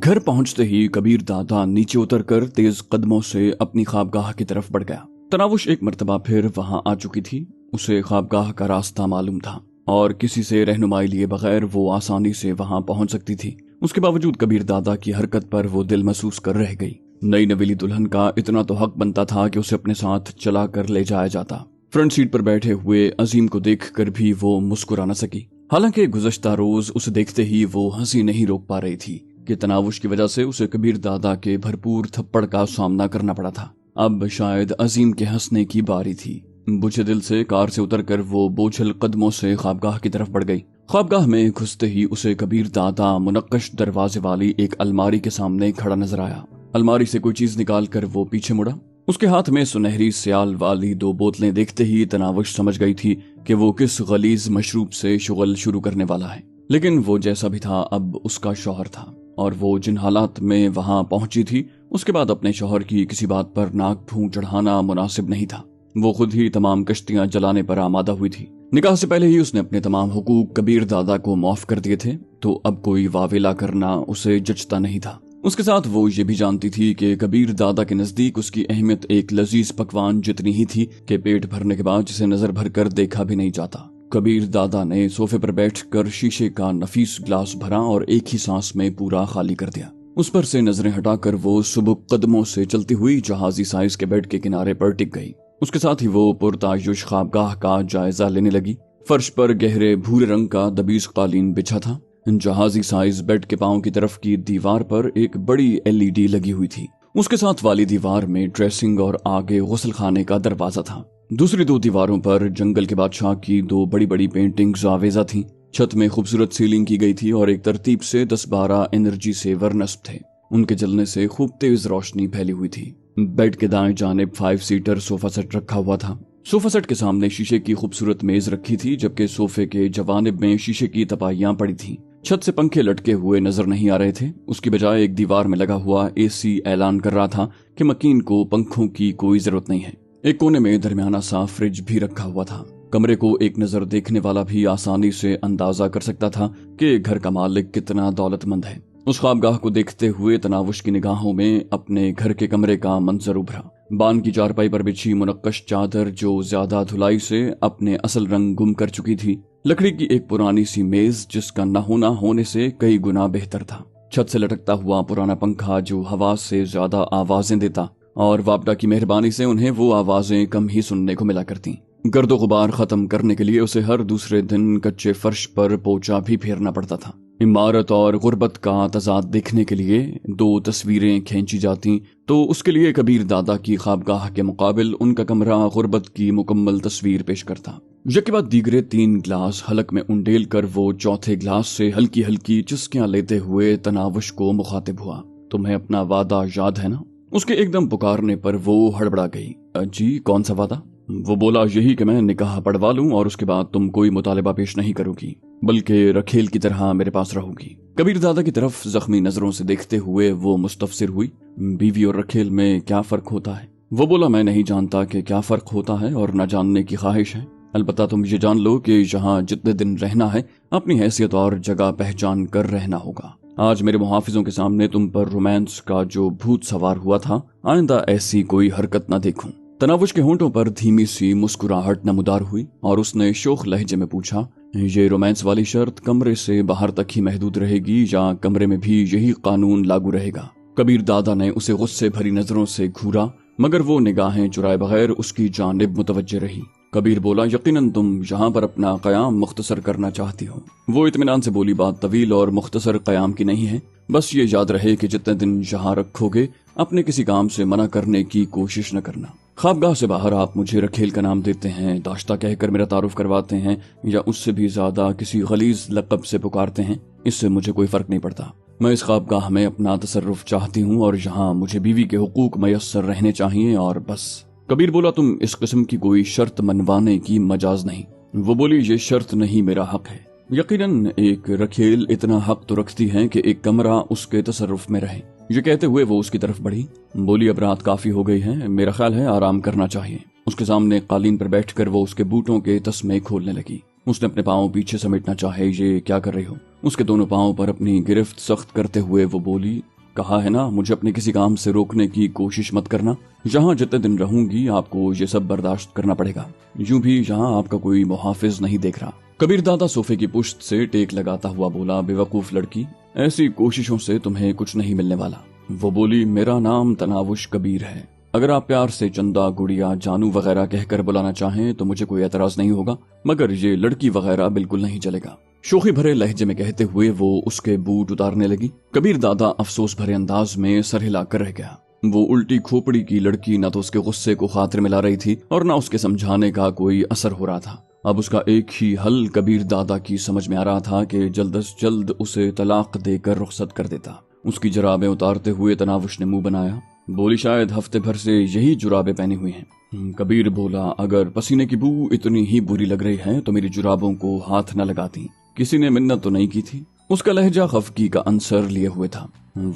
घर पहुंचते ही कबीर दादा नीचे उतरकर तेज कदमों से अपनी ख्वाबगाह की तरफ बढ़ गया। तनावुश एक मर्तबा फिर वहां आ चुकी थी। उसे ख्वाबगाह का रास्ता मालूम था और किसी से रहनुमाई लिए बगैर वो आसानी से वहां पहुंच सकती थी। उसके बावजूद कबीर दादा की हरकत पर वो दिल महसूस कर रह गई। नई नवेली दुल्हन का इतना तो हक बनता था कि उसे अपने साथ चला कर ले जाया जाता। फ्रंट सीट पर बैठे हुए अजीम को देखकर भी वो मुस्कुरा न सकी। हालांकि गुज़श्ता रोज उसे देखते ही वो हंसी नहीं रोक पा रही थी कि तनावुश की वजह से उसे कबीर दादा के भरपूर थप्पड़ का सामना करना पड़ा था। अब शायद अजीम के हंसने की बारी थी। बुझे दिल से कार से उतरकर वो बोझल कदमों से ख्वाबगाह की तरफ बढ़ गई। ख्वाबगाह में घुसते ही उसे कबीर दादा मुनक्कश दरवाजे वाली एक अलमारी के सामने खड़ा नजर आया। अलमारी से कोई चीज निकाल कर वो पीछे मुड़ा। उसके हाथ में सुनहरी स्याल वाली 2 बोतलें देखते ही तनावुश समझ गई थी कि वो किस गलीज मशरूब से शुगल शुरू करने वाला है। लेकिन वो जैसा भी था अब उसका शौहर था और वो जिन हालात में वहां पहुंची थी उसके बाद अपने शौहर की किसी बात पर नाक भूं चढ़ाना मुनासिब नहीं था। वो खुद ही तमाम कश्तियां जलाने पर आमादा हुई थी। निकाह से पहले ही उसने अपने तमाम हुकूक कबीर दादा को माफ कर दिए थे, तो अब कोई वावेला करना उसे जचता नहीं था। उसके साथ वो ये भी जानती थी कि कबीर दादा के नजदीक उसकी अहमियत एक लजीज पकवान जितनी ही थी कि पेट भरने के बाद जिसे नजर भर कर देखा भी नहीं जाता। कबीर दादा ने सोफे पर बैठकर शीशे का नफीस ग्लास भरा और एक ही सांस में पूरा खाली कर दिया। उस पर से नजरें हटाकर वो सुबुक कदमों से चलती हुई जहाजी साइज के बेड के किनारे पर टिक गई। उसके साथ ही वो पुरतायुश ख्वाबगाह का जायजा लेने लगी। फर्श पर गहरे भूरे रंग का दबीज कालीन बिछा था। जहाजी साइज बेड के पांव की तरफ की दीवार पर एक बड़ी LED लगी हुई थी। उसके साथ वाली दीवार में ड्रेसिंग और आगे गुस्ल खाने का दरवाजा था। दूसरी 2 दीवारों पर जंगल के बादशाह की 2 बड़ी बड़ी पेंटिंग्स आवेजा थीं। छत में खूबसूरत सीलिंग की गई थी और एक तरतीब से 10-12 एनर्जी सेवर नस्ब थे। उनके जलने से खूब तेज रोशनी फैली हुई थी। बेड के दाएं जानिब 5 सीटर सोफा सेट रखा हुआ था। सोफा सेट के सामने शीशे की खूबसूरत मेज रखी थी, जबकि सोफे के जवानिब में शीशे की तपाइयां पड़ी थीं। छत से पंखे लटके हुए नजर नहीं आ रहे थे। उसकी बजाय एक दीवार में लगा हुआ AC ऐलान कर रहा था कि मकीन को पंखों की कोई जरूरत नहीं है। एक कोने में दरमियाना सा फ्रिज भी रखा हुआ था। कमरे को एक नजर देखने वाला भी आसानी से अंदाजा कर सकता था कि घर का मालिक कितना दौलतमंद है। उस ख्वाबगाह को देखते हुए तनावुश की निगाहों में अपने घर के कमरे का मंजर उभरा। बान की चारपाई पर बिछी मुनक्कश चादर जो ज्यादा धुलाई से अपने असल रंग गुम कर चुकी थी। लकड़ी की एक पुरानी सी मेज जिसका न होने से कई गुना बेहतर था। छत से लटकता हुआ पुराना पंखा जो हवा से ज्यादा आवाजें देता और वापडा की मेहरबानी से उन्हें वो आवाजें कम ही सुनने को मिला करती। गर्दो गुबार खत्म करने के लिए उसे हर दूसरे दिन कच्चे फर्श पर पोंछा भी फेरना पड़ता था। इमारत और गुर्बत का तजाद देखने के लिए 2 तस्वीरें खींची जाती तो उसके लिए कबीर दादा की ख्वाबगाह के मुकाबिल उनका कमरा गुर्बत की मुकम्मल तस्वीर पेश करता। यके बाद दीगरे 3 गिलास हलक में उंडेल कर वो चौथे गिलास से हल्की हल्की चुस्कियां लेते हुए तनावुश को मुखातिब हुआ। तुम्हें अपना वादा याद है ना? उसके एकदम पुकारने पर वो हड़बड़ा गई। जी कौन सा वादा? वो बोला यही कि मैं निकाह पढ़वा लूं और उसके बाद तुम कोई मुतालिबा पेश नहीं करोगी, बल्कि रखेल की तरह मेरे पास रहोगी। कबीर दादा की तरफ जख्मी नजरों से देखते हुए वो मुस्तफसिर हुई। बीवी और रखेल में क्या फर्क होता है? वो बोला मैं नहीं जानता कि क्या फर्क होता है और न जानने की ख्वाहिश है। अलबत्ता तुम ये जान लो कि यहाँ जितने दिन रहना है अपनी हैसियत और जगह पहचान कर रहना होगा। आज मेरे मुहाफिजों के सामने तुम पर रोमांस का जो भूत सवार हुआ था, आइंदा ऐसी कोई हरकत न देखूं। तनावुश के होंठों पर धीमी सी मुस्कुराहट नमूदार हुई और उसने शोख लहजे में पूछा, ये रोमांस वाली शर्त कमरे से बाहर तक ही महदूद रहेगी या कमरे में भी यही कानून लागू रहेगा? कबीर दादा ने उसे गुस्से भरी नजरों से घूरा, मगर वो निगाहें चुराए बगैर उसकी जानिब मुतवज्जे रही। कबीर बोला, यकीनन तुम यहाँ पर अपना क़याम मुख्तसर करना चाहती हो। वो इत्मीनान से बोली, बात तवील और मुख्तसर क़याम की नहीं है, बस ये याद रहे कि जितने दिन यहाँ रखोगे अपने किसी काम से मना करने की कोशिश न करना। ख्वाबगाह से बाहर आप मुझे रखेल का नाम देते हैं, दाश्ता कहकर मेरा तारुफ करवाते हैं या उससे भी ज्यादा किसी गलीज लक़ब से पुकारते हैं, इससे मुझे कोई फर्क नहीं पड़ता। मैं इस ख्वाबगाह में अपना तसर्रुफ चाहती हूँ और यहाँ मुझे बीवी के हुकूक मयस्सर रहने चाहिए और बस। कबीर बोला, तुम इस किस्म की कोई शर्त मनवाने की मजाज नहीं। वो बोली, ये शर्त नहीं, मेरा हक है। यकीनन एक रखेल इतना हक तो रखती है कि एक कमरा उसके तसर्रुफ में रहे। ये कहते हुए वो उसकी तरफ बढ़ी। बोली, अब रात काफी हो गई है, मेरा ख्याल है आराम करना चाहिए। उसके सामने कालीन पर बैठकर वो उसके बूटों के तस्मे खोलने लगी। उसने अपने पांव पीछे समेटना चाहे, ये क्या कर रही हो? اس کے دونوں پاؤں پر اپنی گرفت سخت کرتے ہوئے وہ بولی، کہا ہے نا مجھے اپنے کسی کام سے روکنے کی کوشش مت کرنا، یہاں جتنے دن رہوں گی آپ کو یہ سب برداشت کرنا پڑے گا، یوں بھی یہاں آپ کا کوئی محافظ نہیں دیکھ رہا۔ کبیر دادا صوفے کی پشت سے ٹیک لگاتا ہوا بولا، بے وقوف لڑکی، ایسی کوششوں سے تمہیں کچھ نہیں ملنے والا۔ وہ بولی، میرا نام تناوش کبیر ہے، اگر آپ پیار سے چندا، گڑیا، جانو وغیرہ کہہ کر بلانا چاہیں تو مجھے کوئی اعتراض نہیں ہوگا، مگر یہ لڑکی وغیرہ بالکل نہیں چلے گا۔ شوخی بھرے لہجے میں کہتے ہوئے وہ اس کے بوٹ اتارنے لگی۔ کبیر دادا افسوس بھرے انداز میں سر ہلا کر رہ گیا۔ وہ الٹی کھوپڑی کی لڑکی نہ تو اس کے غصے کو خاطر میں لا رہی تھی اور نہ اس کے سمجھانے کا کوئی اثر ہو رہا تھا۔ اب اس کا ایک ہی حل کبیر دادا کی سمجھ میں آ رہا تھا کہ جلد از جلد اسے طلاق دے کر رخصت کر دیتا۔ اس کی جرابیں اتارتے ہوئے تناوش نے منہ بنایا، بولی، شاید ہفتے بھر سے یہی جرابیں پہنی ہوئی ہیں۔ کبیر بولا، اگر پسینے کی بو اتنی ہی بری لگ رہی ہے تو میری جرابوں کو ہاتھ نہ لگاتی، کسی نے منت تو نہیں کی تھی۔ اس کا لہجہ خفگی کا عنصر لیے ہوئے تھا۔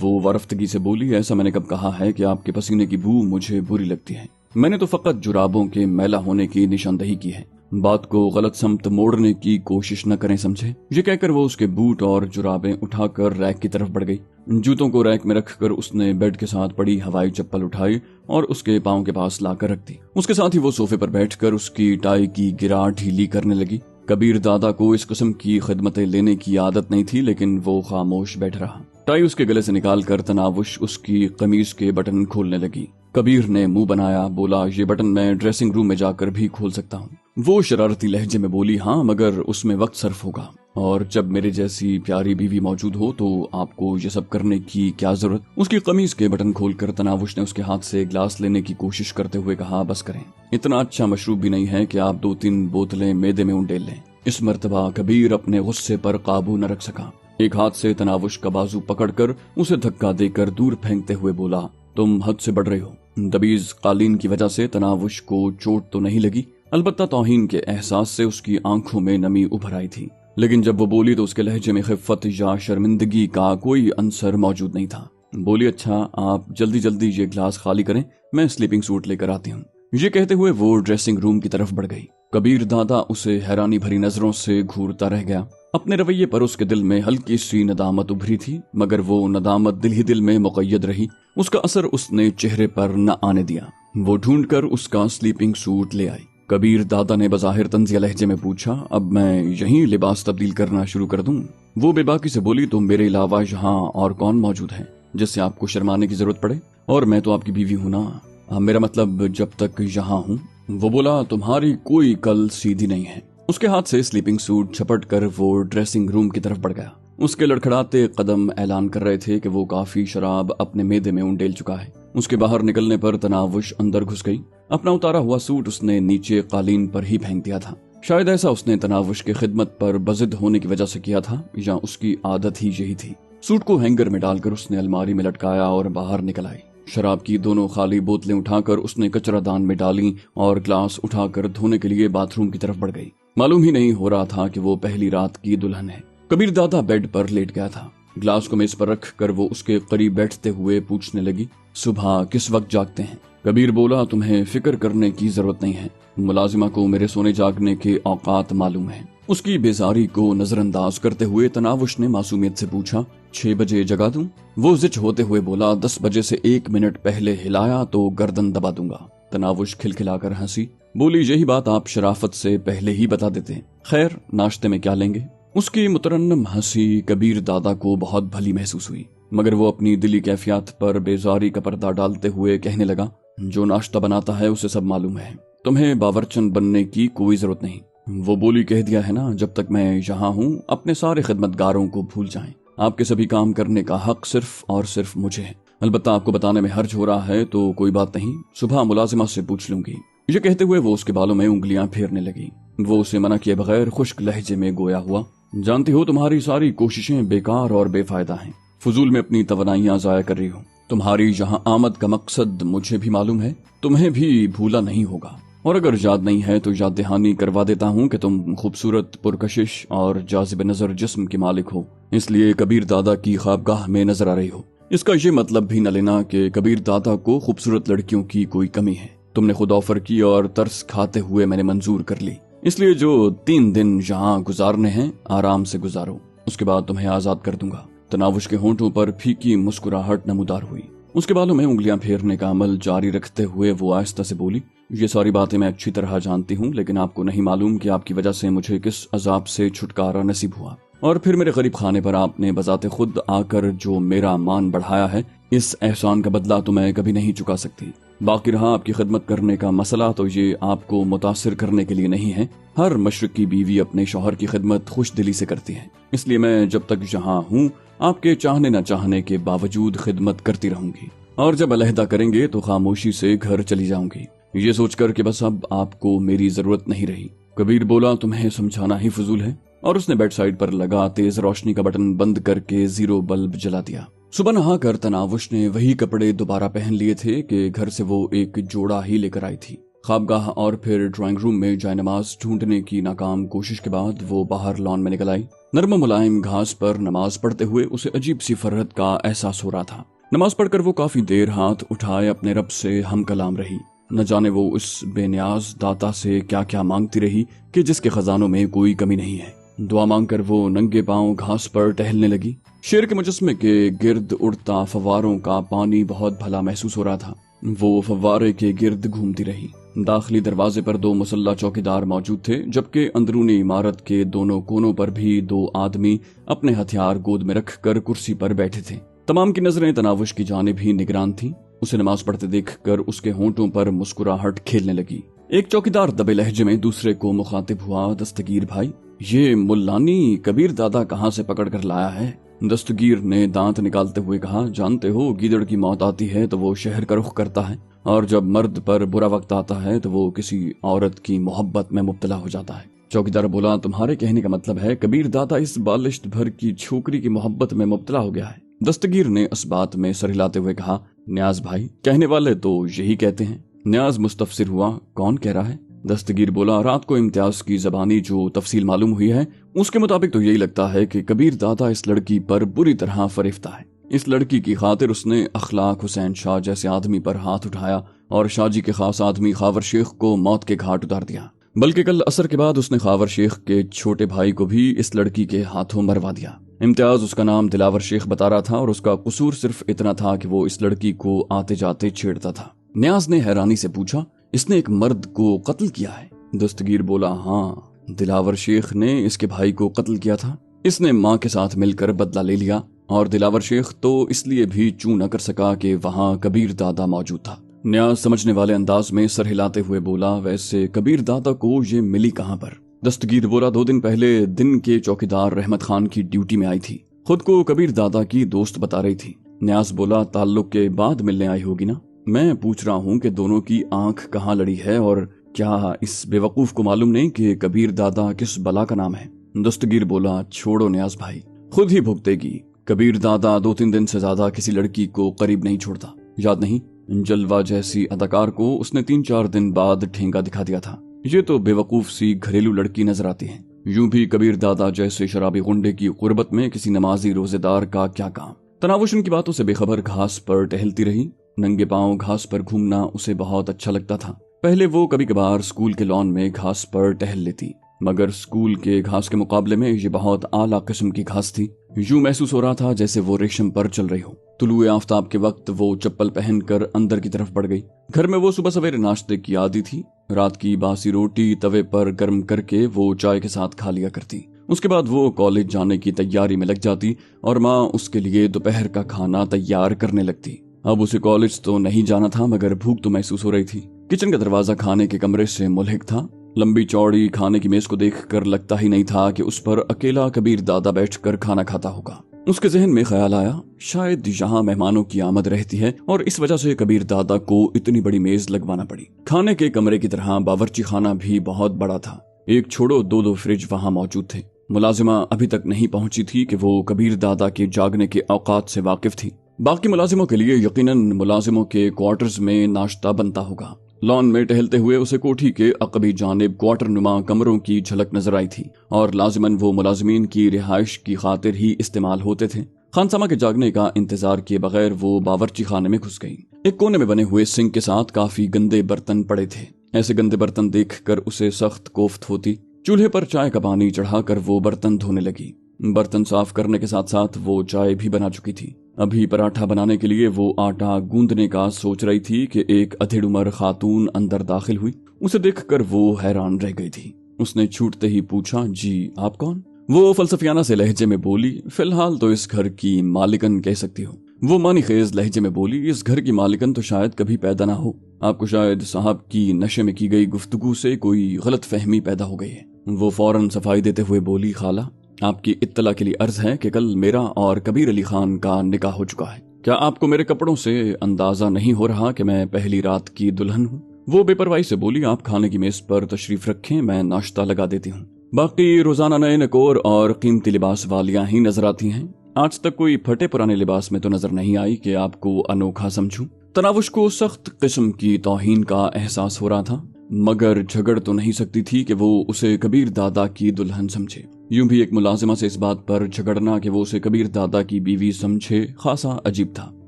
وہ ورفتگی سے بولی، ایسا میں نے کب کہا ہے کہ آپ کے پسینے کی بو مجھے بری لگتی ہے؟ میں نے تو فقط جرابوں کے میلا ہونے کی نشاندہی کی ہے، بات کو غلط سمت موڑنے کی کوشش نہ کریں، سمجھے؟ یہ کہہ کر وہ اس کے بوٹ اور جرابیں اٹھا کر ریک کی طرف بڑھ گئی۔ جوتوں کو ریک میں رکھ کر اس نے بیڈ کے ساتھ پڑی ہوائی چپل اٹھائی اور اس کے پاؤں کے پاس لا کر رکھ دی۔ اس کے ساتھ ہی وہ صوفے پر بیٹھ کر اس کی ٹائی کی گرا ڈھیلی کرنے لگی۔ کبیر دادا کو اس قسم کی خدمتیں لینے کی عادت نہیں تھی، لیکن وہ خاموش بیٹھ رہا۔ ٹائی اس کے گلے سے نکال کر تناوش اس کی قمیض کے بٹن کھولنے لگی۔ کبیر نے منہ بنایا، بولا، یہ بٹن میں ڈریسنگ روم میں جا کر بھی کھول سکتا ہوں۔ وہ شرارتی لہجے میں بولی، ہاں مگر اس میں وقت صرف ہوگا، اور جب میرے جیسی پیاری بیوی موجود ہو تو آپ کو یہ سب کرنے کی کیا ضرورت؟ اس کی قمیض کے بٹن کھول کر تناوش نے اس کے ہاتھ سے گلاس لینے کی کوشش کرتے ہوئے کہا، بس کریں، اتنا اچھا مشروب بھی نہیں ہے کہ آپ 2-3 بوتلیں میدے میں انڈیل لیں۔ اس مرتبہ کبیر اپنے غصے پر قابو نہ رکھ سکا۔ ایک ہاتھ سے تناوش کا بازو پکڑ کر اسے دھکا دے کر دور پھینکتے ہوئے بولا، تم حد سے بڑھ رہے ہو۔ دبیز قالین کی وجہ سے تناوش کو چوٹ تو نہیں لگی، البتہ توہین کے احساس سے اس کی آنکھوں میں نمی ابھر آئی تھی، لیکن جب وہ بولی تو اس کے لہجے میں خفت یا شرمندگی کا کوئی عنصر موجود نہیں تھا۔ بولی، اچھا آپ جلدی جلدی یہ گلاس خالی کریں، میں سلیپنگ سوٹ لے کر آتی ہوں۔ یہ کہتے ہوئے وہ ڈریسنگ روم کی طرف بڑھ گئی۔ کبیر دادا اسے حیرانی بھری نظروں سے گھورتا رہ گیا۔ اپنے رویے پر اس کے دل میں ہلکی سی ندامت ابھری تھی، مگر وہ ندامت دل ہی دل میں مقید رہی، اس کا اثر اس نے چہرے پر نہ آنے دیا۔ وہ ڈھونڈ کر اس کا سلیپنگ سوٹ لے آئی۔ کبیر دادا نے بظاہر طنزیہ لہجے میں پوچھا، اب میں یہیں لباس تبدیل کرنا شروع کر دوں؟ وہ بے باکی سے بولی، تو میرے علاوہ یہاں اور کون موجود ہے جس سے آپ کو شرمانے کی ضرورت پڑے؟ اور میں تو آپ کی بیوی ہوں نا، میرا مطلب جب تک یہاں ہوں۔ وہ بولا، تمہاری کوئی کل سیدھی نہیں ہے۔ اس کے ہاتھ سے سلیپنگ سوٹ جھپٹ کر وہ ڈریسنگ روم کی طرف بڑھ گیا۔ اس کے لڑکھڑاتے قدم اعلان کر رہے تھے کہ وہ کافی شراب اپنے میدے میں انڈیل چکا ہے۔ اس کے باہر نکلنے پر تناوش اندر گھس گئی۔ اپنا اتارا ہوا سوٹ اس نے نیچے قالین پر ہی پھینک دیا تھا۔ شاید ایسا اس نے تناوش کی خدمت پر بضد ہونے کی وجہ سے کیا تھا، یا اس کی عادت ہی یہی تھی۔ سوٹ کو ہینگر میں ڈال کر اس نے الماری میں لٹکایا اور باہر نکل آئی۔ شراب کی دونوں خالی بوتلیں اٹھا کر اس نے کچرا دان میں ڈالیں اور گلاس اٹھا کر دھونے کے لیے باتھ روم کی طرف بڑھ گئی۔ معلوم ہی نہیں ہو رہا تھا کہ وہ پہلی رات کی دلہن ہے۔ کبیر دادا بیڈ پر لیٹ گیا تھا۔ گلاس کو میز پر رکھ کر وہ اس کے قریب بیٹھتے ہوئے پوچھنے لگی، صبح کس وقت جاگتے ہیں؟ کبیر بولا، تمہیں فکر کرنے کی ضرورت نہیں ہے، ملازمہ کو میرے سونے جاگنے کے اوقات معلوم ہیں۔ اس کی بیزاری کو نظر انداز کرتے ہوئے تناوش نے معصومیت سے پوچھا، 6 بجے جگا دوں؟ وہ زچ ہوتے ہوئے بولا، 10 بجے سے 1 منٹ پہلے ہلایا تو گردن دبا دوں گا۔ تناوش کھلکھلا کر ہنسی، بولی، یہی بات آپ شرافت سے پہلے ہی بتا دیتے۔ خیر، ناشتے میں کیا لیں گے؟ اس کی مترنم ہنسی کبیر دادا کو بہت بھلی محسوس ہوئی، مگر وہ اپنی دلی کیفیات پر بیزاری کا پردہ ڈالتے ہوئے کہنے لگا، جو ناشتہ بناتا ہے اسے سب معلوم ہے، تمہیں باورچن بننے کی کوئی ضرورت نہیں۔ وہ بولی، کہہ دیا ہے نا، جب تک میں یہاں ہوں اپنے سارے خدمتگاروں کو بھول جائیں، آپ کے سبھی کام کرنے کا حق صرف اور صرف مجھے ہے۔ البتہ آپ کو بتانے میں حرج ہو رہا ہے تو کوئی بات نہیں، صبح ملازمہ سے پوچھ لوں گی۔ یہ کہتے ہوئے وہ اس کے بالوں میں انگلیاں پھیرنے لگی۔ وہ اسے منع کیے بغیر خشک لہجے میں گویا ہوا، جانتی ہو تمہاری ساری کوششیں بیکار اور بے فائدہ ہیں، فضول میں اپنی توانائیاں ضائع کر رہی ہو۔ تمہاری یہاں آمد کا مقصد مجھے بھی معلوم ہے، تمہیں بھی بھولا نہیں ہوگا، اور اگر یاد نہیں ہے تو یاد دہانی کروا دیتا ہوں کہ تم خوبصورت، پرکشش اور جاذب نظر جسم کے مالک ہو، اس لیے کبیر دادا کی خوابگاہ میں نظر آ رہی ہو۔ اس کا یہ مطلب بھی نہ لینا کہ کبیر دادا کو خوبصورت لڑکیوں کی کوئی کمی ہے، تم نے خود آفر کی اور ترس کھاتے ہوئے میں نے منظور کر لی، اس لیے جو 3 دن یہاں گزارنے ہیں آرام سے گزارو۔ उसके बाद तुम्हें आजाद कर दूंगा। तनावुश के होंठों पर फीकी मुस्कुराहट नमूदार हुई। उसके बालों में उंगलियां फेरने का अमल जारी रखते हुए वो आहिस्ता से बोली, ये सारी बातें मैं अच्छी तरह जानती हूँ, लेकिन आपको नहीं मालूम कि आपकी वजह से मुझे किस अजाब से छुटकारा नसीब हुआ। और फिर मेरे गरीब खाने पर आपने बजाते खुद आकर जो मेरा मान बढ़ाया है, इस एहसान का बदला तो मैं कभी नहीं चुका सकती। बाकी रहा आपकी खिदमत करने का मसला, तो ये आपको मुतासिर करने के लिए नहीं है। हर मशरक की बीवी अपने शौहर की खिदमत खुश दिली से करती है, इसलिए मैं जब तक यहाँ हूँ आपके चाहने न चाहने के बावजूद खिदमत करती रहूंगी, और जब अलहदा करेंगे तो खामोशी से घर चली जाऊंगी, ये सोचकर कि बस अब आपको मेरी जरूरत नहीं रही। कबीर बोला, तुम्हें समझाना ही फजूल है, और उसने बेड साइड पर लगा तेज रोशनी का बटन बंद करके 0 बल्ब जला दिया। सुबह नहाकर तनावुश ने वही कपड़े दोबारा पहन लिए थे कि घर से वो एक जोड़ा ही लेकर आई थी। ख्वाबगाह और फिर ड्राइंग रूम में जायनमाज ढूंढने की नाकाम कोशिश के बाद वो बाहर लॉन में निकल आई। नर्म मुलायम घास पर नमाज पढ़ते हुए उसे अजीब सी फरहत का एहसास हो रहा था। नमाज पढ़कर वो काफी देर हाथ उठाए अपने रब से हम कलाम रही। न जाने वो उस बेनियाज दाता से क्या क्या मांगती रही कि जिसके खजानों में कोई कमी नहीं है। दुआ मांगकर वो नंगे पांव घास पर टहलने लगी। शेर के मुजस्मे के गिर्द उड़ता फव्वारों का पानी बहुत भला महसूस हो रहा था। वो फव्वारे के गिर्द घूमती रही। दाखिली दरवाजे पर 2 मुसल्ला चौकीदार मौजूद थे, जबकि अंदरूनी इमारत के दोनों कोनों पर भी 2 आदमी अपने हथियार गोद में रखकर कुर्सी पर बैठे थे। तमाम की नजरें तनावुश की जानिब ही निगरान थीं। उसे नमाज पढ़ते देखकर उसके होंठों पर मुस्कुराहट खेलने लगी। एक चौकीदार दबे लहजे में दूसरे को मुखातिब हुआ, दस्तगीर भाई, ये मुल्लानी कबीर दादा कहाँ से पकड़ कर लाया है? दस्तगीर ने दांत निकालते हुए कहा, जानते हो गीदड़ की मौत आती है तो वो शहर का रुख करता है, और जब मर्द पर बुरा वक्त आता है तो वो किसी औरत की मोहब्बत में मुब्तला हो जाता है। चौकीदार बोला, तुम्हारे कहने का मतलब है कबीर दादा इस बालिश्त भर की छोकरी की मोहब्बत में मुब्तला हो गया है? दस्तगीर ने इस बात में सर हिलाते हुए कहा, न्याज भाई, कहने वाले तो यही कहते हैं। न्याज मुस्तफसिर हुआ, कौन कह रहा है? दस्तगीर बोला, रात को इम्तियाज की जबानी जो तफसील मालूम हुई है उसके मुताबिक तो यही लगता है कि कबीर दादा इस लड़की पर बुरी तरह फरिफ्ता है। इस लड़की की खातिर उसने अखलाक हुसैन शाह जैसे आदमी पर हाथ उठाया और शाहजी के खास आदमी खावर शेख को मौत के घाट उतार दिया। बल्कि कल असर के बाद उसने खावर शेख के छोटे भाई को भी इस लड़की के हाथों मरवा दिया। इम्तियाज उसका नाम दिलावर शेख बता रहा था और उसका कसूर सिर्फ इतना था कि वो इस लड़की को आते जाते छेड़ता था। न्याज ने हैरानी से पूछा, इसने एक मर्द को कत्ल किया है? दस्तगीर बोला, हाँ, दिलावर शेख ने इसके भाई को कत्ल किया था। इसने माँ के साथ मिलकर बदला ले लिया, और दिलावर शेख तो इसलिए भी चू न कर सका कि वहाँ कबीर दादा मौजूद था। न्याज समझने वाले अंदाज में सर हिलाते हुए बोला, वैसे कबीर दादा को ये मिली कहाँ पर? दस्तगीर बोला, 2 दिन पहले दिन के चौकीदार रहमत खान की ड्यूटी में आई थी, खुद को कबीर दादा की दोस्त बता रही थी। न्याज बोला, ताल्लुक के बाद मिलने आई होगी ना? मैं पूछ रहा हूँ कि दोनों की आंख कहाँ लड़ी है, और क्या इस बेवकूफ को मालूम नहीं कि कबीर दादा किस बला का नाम है? दस्तगीर बोला, छोड़ो न्याज भाई, खुद ही भुगतेगी। कबीर दादा 2-3 दिन से ज्यादा किसी लड़की को करीब नहीं छोड़ता। याद नहीं, जलवा जैसी अदाकार को उसने 3-4 दिन बाद ठेंगा दिखा दिया था। ये तो बेवकूफ सी घरेलू लड़की नजर आती है। यूं भी कबीर दादा जैसे शराबी गुंडे की गुर्बत में किसी नमाजी रोजेदार का क्या काम? तनावुश की बातों से बेखबर घास पर टहलती रही। नंगे पांव घास पर घूमना उसे बहुत अच्छा लगता था। पहले वो कभी कभार स्कूल के लॉन में घास पर टहल लेती, मगर स्कूल के घास के मुकाबले में ये बहुत आला किस्म की घास थी। यूं महसूस हो रहा था जैसे वो रेशम पर चल रही हो। तुलुए आफ्ताब के वक्त वो चप्पल पहनकर अंदर की तरफ बढ़ गई। घर में वो सुबह सवेरे नाश्ते की आदी थी। रात की बासी रोटी तवे पर गर्म करके वो चाय के साथ खा लिया करती। उसके बाद वो कॉलेज जाने की तैयारी में लग जाती और माँ उसके लिए दोपहर का खाना तैयार करने लगती। अब उसे कॉलेज तो नहीं जाना था, मगर भूख तो महसूस हो रही थी। किचन का दरवाजा खाने के कमरे से मुल्हिक था। लंबी चौड़ी खाने की मेज को देखकर लगता ही नहीं था कि उस पर अकेला कबीर दादा बैठकर खाना खाता होगा। उसके जहन में ख्याल आया, शायद यहाँ मेहमानों की आमद रहती है और इस वजह से कबीर दादा को इतनी बड़ी मेज लगवाना पड़ी। खाने के कमरे की तरह बावर्ची खाना भी बहुत बड़ा था। एक छोड़ो 2 फ्रिज वहाँ मौजूद थे। मुलाजिमा अभी तक नहीं पहुंची थी कि वो कबीर दादा के जागने के औकात से वाकिफ थी। बाकी मुलाजिमों के लिए यकीनन मुलाजिमों के क्वार्टर्स में नाश्ता बनता होगा। लॉन में टहलते हुए उसे कोठी के अकबी जानिब क्वार्टर नुमा कमरों की झलक नजर आई थी और लाजिमन वो मुलाजिमीन की रिहाइश की खातिर ही इस्तेमाल होते थे। खानसामा के जागने का इंतजार किए बगैर वो बावर्ची खाने में घुस गई। एक कोने में बने हुए सिंक के साथ काफी गंदे बर्तन पड़े थे। ऐसे गंदे बर्तन देखकर उसे सख्त कोफ्त होती। चूल्हे पर चाय का पानी चढ़ाकर वो बर्तन धोने लगी। बर्तन साफ करने के साथ साथ वो चाय भी बना चुकी थी। अभी पराठा बनाने के लिए वो आटा गूंदने का सोच रही थी कि एक अधेड़ उम्र खातून अंदर दाखिल हुई। उसे देखकर वो हैरान रह गई थी। उसने छूटते ही पूछा, जी आप कौन? वो फलसफियाना से लहजे में बोली, फिलहाल तो इस घर की मालिकन कह सकती हो। वो मानीखेज लहजे में बोली, इस घर की मालिकन तो शायद कभी पैदा ना हो। आपको शायद साहब की नशे में की गई गुफ्तगू से कोई गलत फहमी पैदा हो गई है। वो फौरन सफाई देते हुए बोली, खाला आपकी इत्तला के लिए अर्ज है कि कल मेरा और कबीर अली खान का निकाह हो चुका है। क्या आपको मेरे कपड़ों से अंदाजा नहीं हो रहा कि मैं पहली रात की दुल्हन हूँ? वो बेपरवाही से बोली, आप खाने की मेज पर तशरीफ रखें, मैं नाश्ता लगा देती हूँ। बाकी रोजाना नए नकोर और कीमती लिबास वालियां ही नजर आती हैं। आज तक कोई फटे पुराने लिबास में तो नजर नहीं आई कि आपको अनोखा समझूं। तनावुश को सख्त किस्म की तौहीन का एहसास हो रहा था, मगर झगड़ तो नहीं सकती थी कि वो उसे कबीर दादा की दुल्हन समझे। यूं भी एक मुलाजिमा से इस बात पर झगड़ना कि वो उसे कबीर दादा की बीवी समझे खासा अजीब था।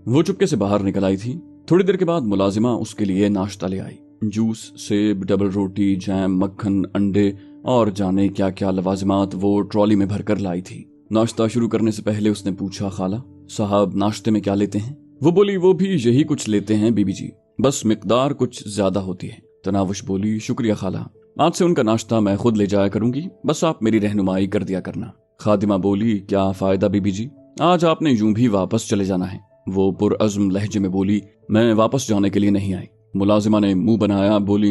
वो चुपके से बाहर निकल आई थी। थोड़ी देर के बाद मुलाजिमा उसके लिए नाश्ता ले आई। जूस, सेब, डबल रोटी, जैम, मक्खन, अंडे और जाने क्या क्या लवाजिमात वो ट्रॉली में भरकर लाई थी। नाश्ता शुरू करने से पहले उसने पूछा, खाला साहब नाश्ते में क्या लेते हैं? वो बोली, वो भी यही कुछ लेते हैं बीबी जी, बस मिकदार कुछ ज्यादा होती है। तनावुश बोली, शुक्रिया खाला, आज से उनका नाश्ता मैं खुद ले जाया करूंगी, बस आप मेरी रहनुमाई कर दिया करना। खादिमा बोली, क्या फायदा बीबी जी, आज आपने यूं भी वापस चले जाना है। वो पुरअज़्म लहजे में बोली, मैं वापस जाने के लिए नहीं आई। मुलाजिमा ने मुंह बनाया, बोली,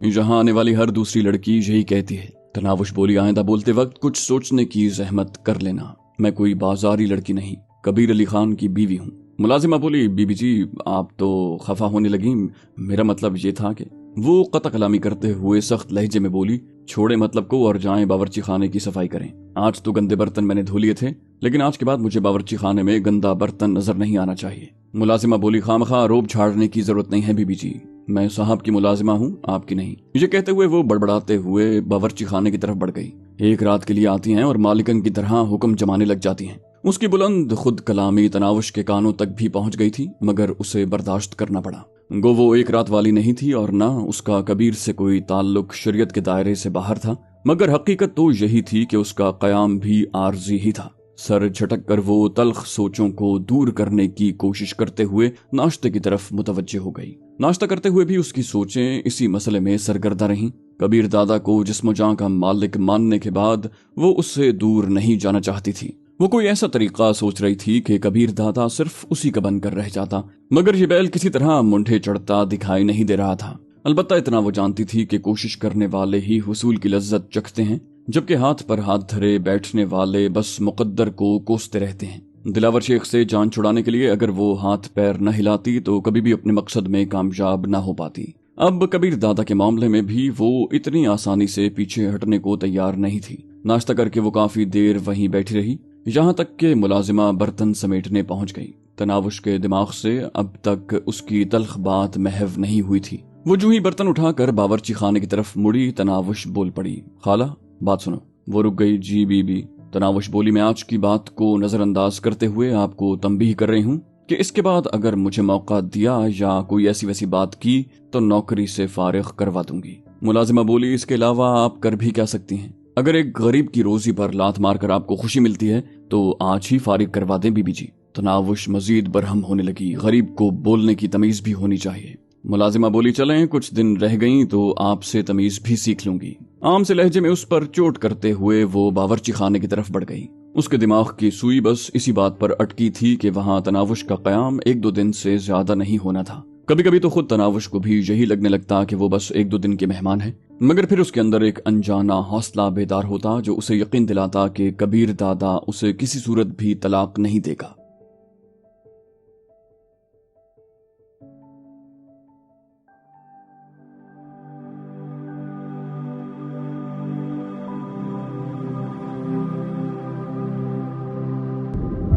यहाँ आने वाली हर दूसरी लड़की यही कहती है। तनावुश बोली, आइंदा बोलते वक्त कुछ सोचने की जहमत कर लेना, मैं कोई बाजारी लड़की नहीं, कबीर अली खान की बीवी हूँ। मुलाजिमा बोली, बीबी जी आप तो खफा होने लगी, मेरा मतलब ये था कि। वो कता कलामी करते हुए सख्त लहजे में बोली, छोड़े मतलब को और जाएं बावर्ची खाने की सफाई करें। आज तो गंदे बर्तन मैंने धो लिए थे, लेकिन आज के बाद मुझे बावर्ची खाने में गंदा बर्तन नजर नहीं आना चाहिए। मुलाजिमा बोली, खामखा रोब झाड़ने की जरूरत नहीं है बीबी जी, मैं साहब की मुलाजिमा हूँ, आपकी नहीं। ये कहते हुए वो बड़बड़ाते हुए बावर्ची खाने की तरफ बढ़ गई। एक रात के लिए आती हैं और मालिकन की तरह हुक्म जमाने लग जाती हैं। उसकी बुलंद खुद कलामी तनावुश के कानों तक भी पहुंच गई थी, मगर उसे बर्दाश्त करना पड़ा। गो वो एक रात वाली नहीं थी और ना उसका कबीर से कोई ताल्लुक शरीयत के दायरे से बाहर था, मगर हकीकत तो यही थी कि उसका कयाम भी आर्जी ही था। सर झटक कर वो तल्ख सोचों को दूर करने की कोशिश करते हुए नाश्ते की तरफ मुतवज्जे हो गई। नाश्ता करते हुए भी उसकी सोचें इसी मसले में सरगर्दा रहीं। कबीर दादा को जिस्म जां का मालिक मानने के बाद वो उससे दूर नहीं जाना चाहती थी। वो कोई ऐसा तरीका सोच रही थी कि कबीर दादा सिर्फ उसी का बनकर रह जाता, मगर ये बैल किसी तरह मुंडे चढ़ता दिखाई नहीं दे रहा था। अलबत्ता इतना वो जानती थी कि कोशिश करने वाले ही हुसूल की लज्जत चखते हैं, जबकि हाथ पर हाथ धरे बैठने वाले बस मुकद्दर को कोसते रहते हैं। दिलावर शेख से जान छुड़ाने के लिए अगर वो हाथ पैर न हिलाती तो कभी भी अपने मकसद में कामयाब न हो पाती। अब कबीर दादा के मामले में भी वो इतनी आसानी से पीछे हटने को तैयार नहीं थी। नाश्ता करके वो काफी देर वहीं बैठी रही, यहाँ तक के मुलाजिमा बर्तन समेटने पहुंच गई। तनावुश के दिमाग से अब तक उसकी तल्ख बात महव नहीं हुई थी। वो जो ही बर्तन उठाकर बावर्ची खाने की तरफ मुड़ी, तनावुश बोल पड़ी, खाला बात सुनो। वो रुक गई। जी बीबी। तनावुश बोली, मैं आज की बात को नजरअंदाज करते हुए आपको तंबीह कर रही हूँ कि इसके बाद अगर मुझे मौका दिया या कोई ऐसी वैसी बात की तो नौकरी से फारिग करवा दूंगी। मुलाजिमा बोली, इसके अलावा आप कर भी क्या सकती हैं? अगर एक गरीब की रोजी पर लात मारकर आपको खुशी मिलती है तो आज ही फारिग करवा दें बीबी जी। तनावुश मजीद बरहम होने लगी। गरीब को बोलने की तमीज भी होनी चाहिए। मुलाजिमा बोली, चलें कुछ दिन रह गई तो आपसे तमीज भी सीख लूंगी। आम से लहजे में उस पर चोट करते हुए वो बावर्ची खाने की तरफ बढ़ गई। उसके दिमाग की सुई बस इसी बात पर अटकी थी कि वहाँ तनावुश का कयाम 1-2 दिन से ज्यादा नहीं होना था। कभी कभी तो खुद तनावुश को भी यही लगने लगता कि वो बस 1-2 दिन के मेहमान है, मगर फिर उसके अंदर एक अनजाना हौसला बेदार होता जो उसे यकीन दिलाता कि कबीर दादा उसे किसी सूरत भी तलाक नहीं देगा।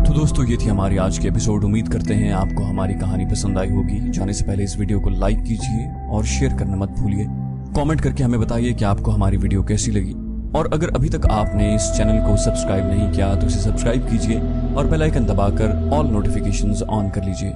तो दोस्तों ये थी हमारी आज की एपिसोड। उम्मीद करते हैं आपको हमारी कहानी पसंद आई होगी। जाने से पहले इस वीडियो को लाइक कीजिए और शेयर करना मत भूलिए। कमेंट करके हमें बताइए कि आपको हमारी वीडियो कैसी लगी, और अगर अभी तक आपने इस चैनल को सब्सक्राइब नहीं किया तो इसे सब्सक्राइब कीजिए और बेल आइकन दबाकर ऑल नोटिफिकेशंस ऑन कर लीजिए।